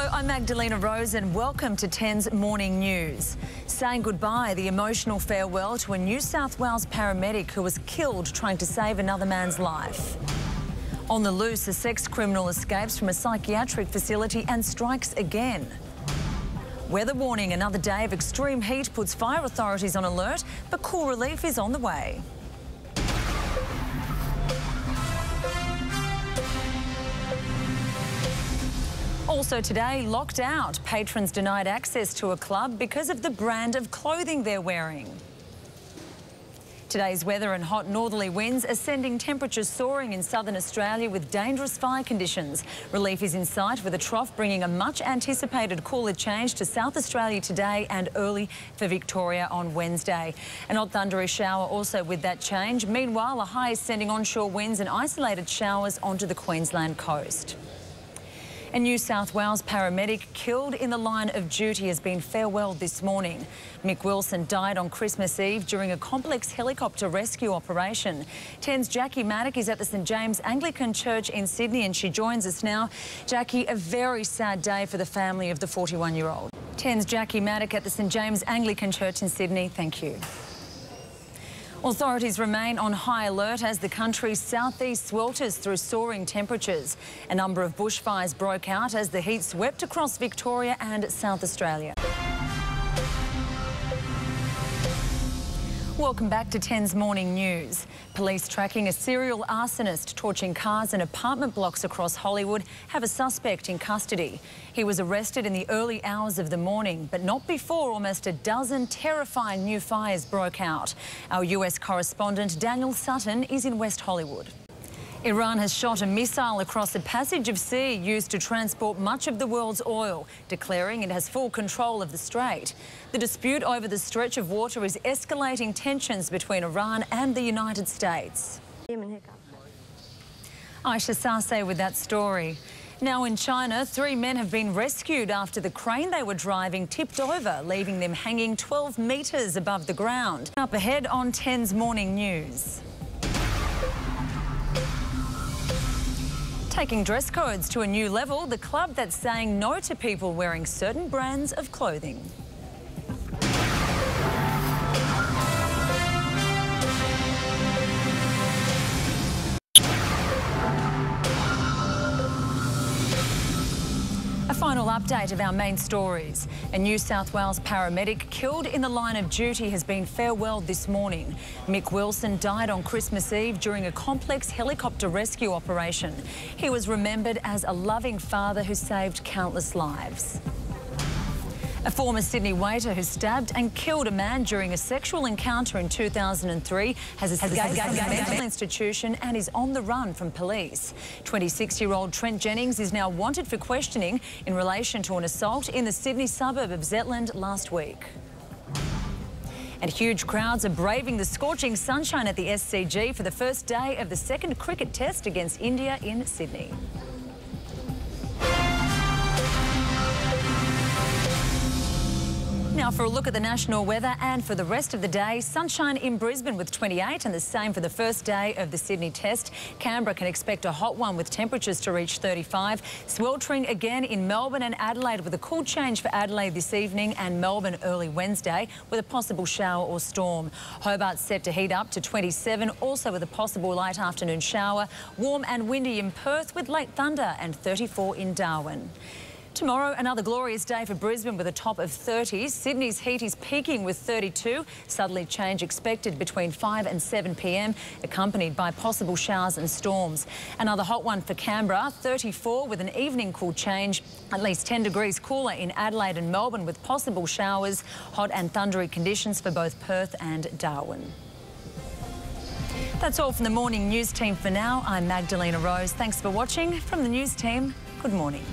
Hello, I'm Magdalena Roze and welcome to 10's Morning News. Saying goodbye, the emotional farewell to a New South Wales paramedic who was killed trying to save another man's life. On the loose, a sex criminal escapes from a psychiatric facility and strikes again. Weather warning, another day of extreme heat puts fire authorities on alert, but cool relief is on the way. Also today, locked out. Patrons denied access to a club because of the brand of clothing they're wearing. Today's weather and hot northerly winds are sending temperatures soaring in southern Australia with dangerous fire conditions. Relief is in sight with a trough bringing a much anticipated cooler change to South Australia today and early for Victoria on Wednesday. An odd thundery shower also with that change. Meanwhile, a high is sending onshore winds and isolated showers onto the Queensland coast. A New South Wales paramedic killed in the line of duty has been farewelled this morning. Mick Wilson died on Christmas Eve during a complex helicopter rescue operation. 10's Jackie Maddock is at the St James Anglican Church in Sydney and she joins us now. Jackie, a very sad day for the family of the 41-year-old. 10's Jackie Maddock at the St James Anglican Church in Sydney. Thank you. Authorities remain on high alert as the country's southeast swelters through soaring temperatures. A number of bushfires broke out as the heat swept across Victoria and South Australia. Welcome back to 10's Morning News. Police tracking a serial arsonist torching cars and apartment blocks across Hollywood have a suspect in custody. He was arrested in the early hours of the morning, but not before almost a dozen terrifying new fires broke out. Our US correspondent Daniel Sutton is in West Hollywood. Iran has shot a missile across a passage of sea used to transport much of the world's oil, declaring it has full control of the strait. The dispute over the stretch of water is escalating tensions between Iran and the United States. Aisha Sase with that story. Now in China, 3 men have been rescued after the crane they were driving tipped over, leaving them hanging 12 metres above the ground. Up ahead on 10's Morning News. Taking dress codes to a new level, the club that's saying no to people wearing certain brands of clothing. A final update of our main stories. A New South Wales paramedic killed in the line of duty has been farewelled this morning. Mick Wilson died on Christmas Eve during a complex helicopter rescue operation. He was remembered as a loving father who saved countless lives. A former Sydney waiter who stabbed and killed a man during a sexual encounter in 2003 has escaped from a mental institution and is on the run from police. 26-year-old Trent Jennings is now wanted for questioning in relation to an assault in the Sydney suburb of Zetland last week. And huge crowds are braving the scorching sunshine at the SCG for the first day of the second cricket test against India in Sydney. Now for a look at the national weather and for the rest of the day, sunshine in Brisbane with 28 and the same for the first day of the Sydney test. Canberra can expect a hot one with temperatures to reach 35. Sweltering again in Melbourne and Adelaide with a cool change for Adelaide this evening and Melbourne early Wednesday with a possible shower or storm. Hobart set to heat up to 27, also with a possible late afternoon shower. Warm and windy in Perth with late thunder and 34 in Darwin. Tomorrow, another glorious day for Brisbane with a top of 30. Sydney's heat is peaking with 32. Southerly change expected between 5 and 7 p.m, accompanied by possible showers and storms. Another hot one for Canberra, 34 with an evening cool change. At least 10 degrees cooler in Adelaide and Melbourne with possible showers. Hot and thundery conditions for both Perth and Darwin. That's all from the Morning News team for now. I'm Magdalena Roze. Thanks for watching. From the news team, good morning.